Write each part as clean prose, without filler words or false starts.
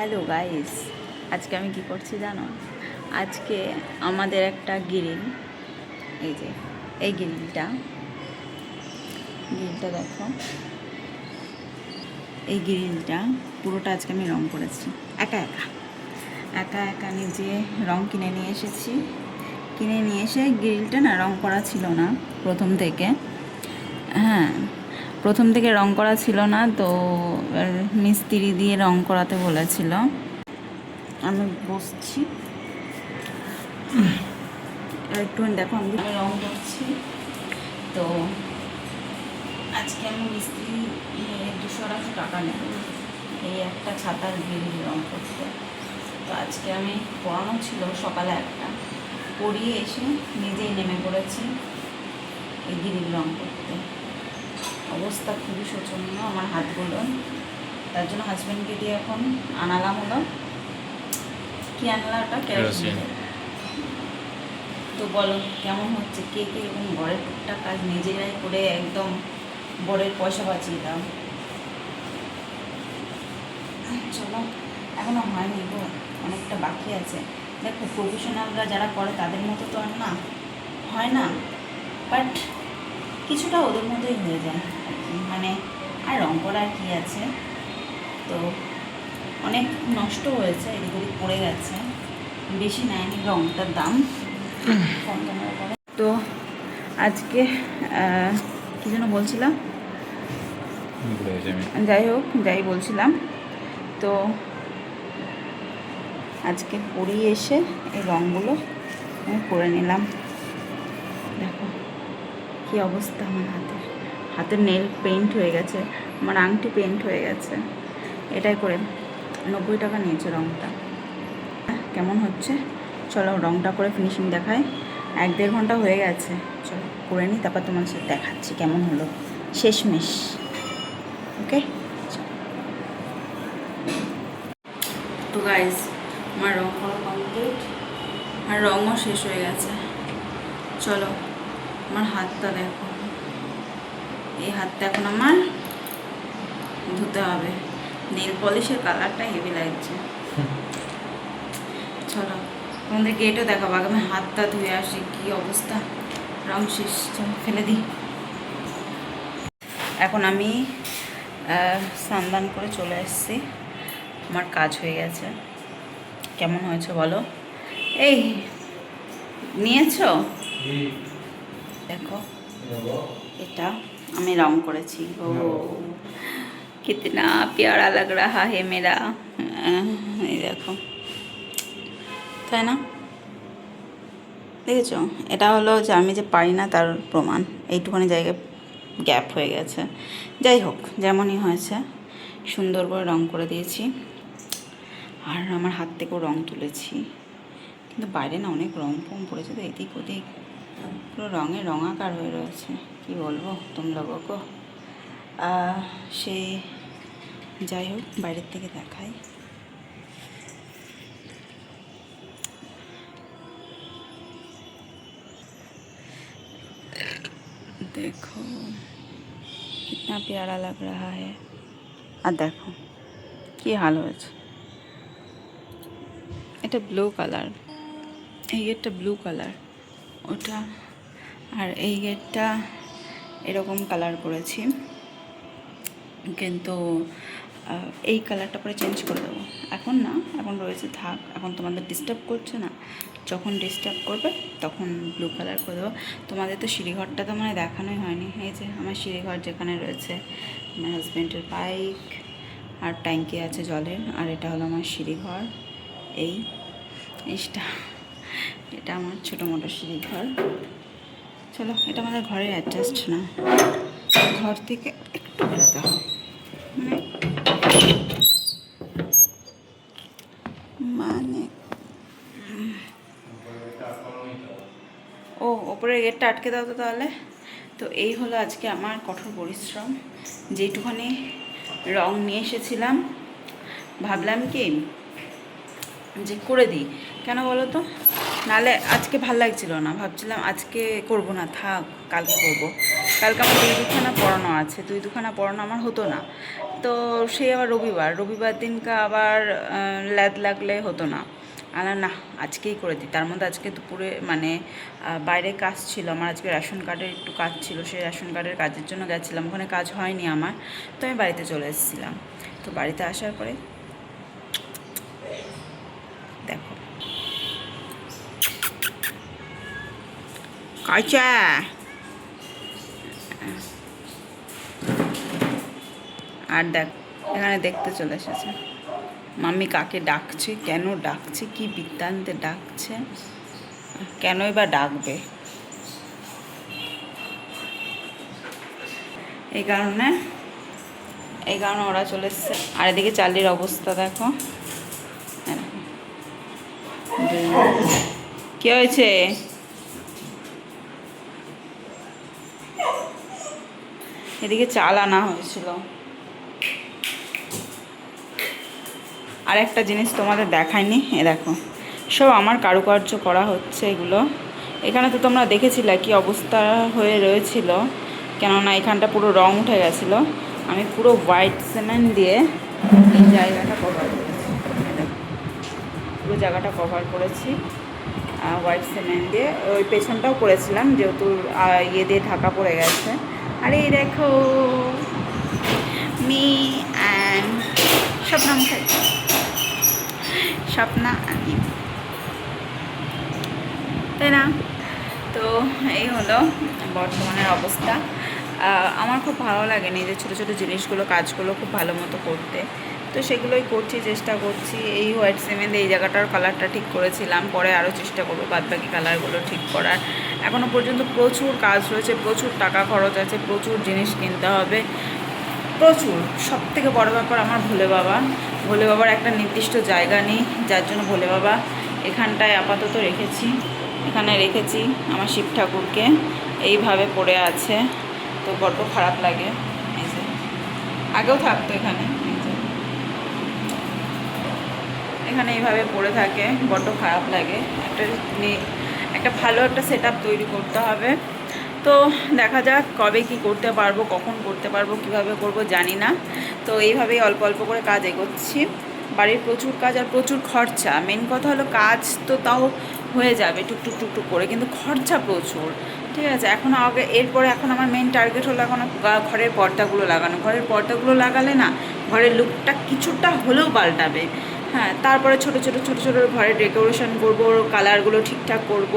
Hello guys, আজকে আমি কি করছি জানো? আজকে আমাদের একটা গ্রিল, এই যে এই গ্রিলটা দেখো, এই গ্রিলটা পুরোটা আজকে আমি রং করেছি একা একা একা একা নিজে রং কিনে নিয়ে এসেছি। কিনে নিয়ে এসে গ্রিলটা না রং করা ছিল না প্রথম থেকে। হ্যাঁ, প্রথম থেকে রং করা ছিল না, তো মিস্ত্রি দিয়ে রং করাতে বলেছিল। আমি বসছি, একটুখানি দেখো আমি রং করছি। তো আজকে আমি মিস্ত্রি 200 টাকা নেব এই একটা ছাতার গ্রিল রং করতে। তো আজকে আমি পড়ানো ছিল সকালে, একটা পড়িয়ে এসে নিজেই নেমে পড়েছি এই গ্রিল রং করতে। অবস্থা খুবই শোচনীয় আমার হাতগুলো, তার জন্য হাজব্যান্ডকে দিয়ে এখন আনালাম হলো কি আনলা, ওটা কেরোসিন। তো বলো কেমন হচ্ছে, কে কে এরকম বরের টুকটাক কাজ নিজেরাই করে একদম বরের পয়সা বাঁচিয়ে দাও। চলো, এখনো হয়নি গো, অনেকটা বাকি আছে। দেখো প্রফেশনালরা যারা করে তাদের মতো তো আর না হয় না, বাট কিছুটা ওদের মতোই হয়ে যায় আর কি। মানে আর রং করার কি আছে। তো অনেক নষ্ট হয়েছে, এদিক ওদিক পড়ে গেছে, বেশি নেয়নি রংটার দাম, কম দামের পরে। তো আজকে কী যেন বলছিলাম, যাই হোক যাই বলছিলাম, তো আজকে পরিয়ে এসে এই রঙগুলো আমি করে নিলাম। দেখো কী অবস্থা, আমার হাতের নেল পেইন্ট হয়ে গেছে, আমার আংটি পেইন্ট হয়ে গেছে। এটাই করে 90 টাকা নিয়েছে রঙটা। কেমন হচ্ছে চলো রঙটা করে ফিনিশিং দেখায়। 1-1.5 ঘন্টা হয়ে গেছে, চলো করে নিই, তারপর তোমার সাথে দেখাচ্ছি কেমন হলো শেষমেশ। ওকে, তো গাইজ আমার রঙ করা কমপ্লিট, আর রঙও শেষ হয়ে গেছে। চলো আমার হাতটা দেখো, এই হাতটা এখন আমার ধুতে হবে। নেল পলিশের কালারটা হেভি লাগছে। চলো তোমাদের গেটও দেখাবো, আগে আমি হাতটা ধুয়ে আসি কি অবস্থা। রং শেষ, চলো ফেলে দিই। এখন আমি স্নান করে চলে এসেছি, আমার কাজ হয়ে গেছে। কেমন হয়েছে বলো? এই নিয়েছো? দেখো এটা আমি রং করেছি। ও কিতনা প্যারা লাগ রাহা হে মেরা। এই দেখো, তাই না? দেখেছো, এটা হলো যে আমি যে পারি না তার প্রমাণ। এইটুখানি জায়গায় গ্যাপ হয়ে গেছে। যাই হোক, যেমনই হয়েছে সুন্দর করে রং করে দিয়েছি, আর আমার হাত থেকেও রং তুলেছি। কিন্তু বাইরে না অনেক রং ফং পড়েছে, তো এদিক ওদিক পুরো রঙে রঙাকার হয়ে রয়েছে। কি বলবো তোমরা গো। সেই যাই হোক, বাইরের থেকে দেখাই। देखो कितना प्यारा लग रहा है। আর দেখো কি হাল হয়েছে। এটা ব্লু কালার, এই গেটটা ব্লু কালার ওটা, আর এই গেটটা এরকম কালার করেছি, কিন্তু এই কালারটা পরে চেঞ্জ করে দেবো। এখন না, এখন রয়েছে থাক, এখন তোমাদের ডিস্টার্ব করছে না, যখন ডিস্টার্ব করবে তখন ব্লু কালার করে দেবো। তোমাদের তো সিঁড়িঘরটা তো মানে দেখানোই হয়নি। এই যে আমার সিঁড়িঘর যেখানে রয়েছে, আমার হাজব্যান্ডের বাইক আর ট্যাঙ্কি আছে জলের, আর এটা হলো আমার সিঁড়িঘর। এই এটা আমার ছোটো মোটো সিঁড়িঘর। চলো, এটা আমাদের ঘরের অ্যাডজাস্ট না, ঘর থেকে একটু বেরোতে হয়। মানে ও ওপরের গেটটা আটকে দাও তো তাহলে। তো এই হলো আজকে আমার কঠোর পরিশ্রম। যেটুখানি রং নিয়ে এসেছিলাম ভাবলাম কি যে করে দিই, কেন বলো তো, নাহলে আজকে ভাল লাগছিল না, ভাবছিলাম আজকে করব না, থাক কালকে করব। কালকে আমার দুখানা পড়ানো আছে, দুখানা পড়ানো আমার হতো না। তো সেই আবার রবিবার দিনকে আবার ল্যাদ লাগলে হতো না। না, আজকেই করে দিই। তার মধ্যে আজকে দুপুরে মানে বাইরে কাজ ছিল আমার, আজকে রেশন কার্ডের একটু কাজ ছিল, সেই রেশন কার্ডের কাজের জন্য গেছিলাম, ওখানে কাজ হয়নি আমার, তো আমি বাড়িতে চলে এসেছিলাম। তো বাড়িতে আসার পরে দেখো কাঁচা আর দেখ এখানে দেখতে চলে এসেছে মাম্মি কাকে ডাকছে, কেন ডাকছে, কি বৃত্তান্তে ডাকছে, কেনই বা ডাকবে, এই কারণে ওরা চলে এসছে। আর এদিকে চালির অবস্থা দেখো, কি হয়েছে, এদিকে চাল আনা হয়েছিল। আর একটা জিনিস তোমাদের দেখায়নি, এ দেখো সব আমার কারুকার্য করা হচ্ছে এগুলো। এখানে তো তোমরা দেখেছিলে কি অবস্থা হয়ে রয়েছিল, কেননা এখানটা পুরো রং উঠে গেছিলো। আমি পুরো হোয়াইট সিমেন্ট দিয়ে এই জায়গাটা কভার করেছি, পুরো জায়গাটা কভার করেছি হোয়াইট সিমেন্ট দিয়ে। ওই পেছনটাও করেছিলাম যেহেতু ইয়ে দিয়ে ঢাকা পড়ে গেছে। আর এই দেখো মি অ্যান্ড স্বপ্না আমি, তাই না? তো এই হলো বর্তমানের অবস্থা। আমার খুব ভালো লাগে নিজের ছোটো ছোটো জিনিসগুলো, কাজগুলো খুব ভালো মতো করতে, তো সেগুলোই করছি, চেষ্টা করছি। এই হোয়াইট সিমেন্ট এই জায়গাটার কালারটা ঠিক করেছিলাম, পরে আরও চেষ্টা করবো বাদবাকি কালারগুলো ঠিক করার। এখনও পর্যন্ত প্রচুর কাজ রয়েছে, প্রচুর টাকা খরচ আছে, প্রচুর জিনিস কিনতে হবে, প্রচুর। সব থেকে বড়ো ব্যাপার আমার ভোলে বাবার একটা নির্দিষ্ট জায়গা নেই, যার জন্য ভোলে বাবা এখানটায় আপাতত এখানে রেখেছি আমার শিব ঠাকুরকে, এইভাবে পড়ে আছে, তো বড্ড খারাপ লাগে। এই যে আগেও থাকতো এখানে এইভাবে পড়ে থাকে, বড্ড খারাপ লাগে। একটা ভালো একটা সেট আপ তৈরি করতে হবে। তো দেখা যাক কবে কি করতে পারবো, কখন করতে পারবো, কিভাবে করব জানি না। তো এইভাবেই অল্প অল্প করে কাজ এগোচ্ছি। বাড়ির প্রচুর কাজ আর প্রচুর খরচা। মেন কথা হলো কাজ তো তাও হয়ে যাবে টুকটুক করে, কিন্তু খরচা প্রচুর, ঠিক আছে? এরপরে এখন আমার মেন টার্গেট হলো এখন ঘরের পর্দাগুলো লাগালে না ঘরের লুকটা কিছুটা হলেও পাল্টাবে। হ্যাঁ, তারপরে ছোটো ছোটো ঘরে ডেকোরেশন করবো, কালারগুলো ঠিকঠাক করব,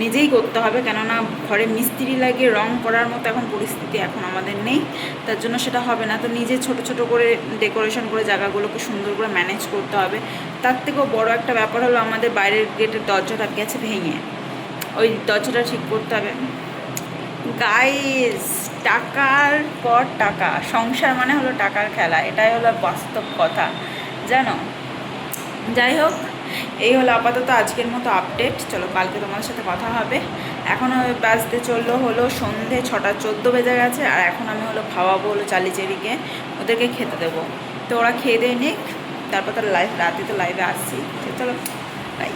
নিজেই করতে হবে, কেননা ঘরে মিস্ত্রি লাগিয়ে রং করার মতো এখন পরিস্থিতি এখন আমাদের নেই, তার জন্য সেটা হবে না। তো নিজে ছোটো করে ডেকোরেশন করে জায়গাগুলোকে সুন্দর করে ম্যানেজ করতে হবে। তার থেকেও বড় একটা ব্যাপার হলো আমাদের বাইরের গেটের দরজাটা গেছে ভেঙে, ওই দরজাটা ঠিক করতে হবে। গাইস, টাকার পর টাকা, সংসার মানে হলো টাকার খেলা, এটাই হলো বাস্তব কথা, জানো? যাই হোক, এই হলো আপাতত আজকের মতো আপডেট। চলো কালকে তোমাদের সাথে কথা হবে। এখন বাজতে হলো সন্ধে 6:14 বেজে গেছে, আর এখন আমি খাওয়াবো চালিচেরিকে, ওদেরকে খেতে দেবো। তো ওরা খেয়ে দিয়ে নিক, তারপর তো রাতে তো লাইভে আসছি। চলো বাই।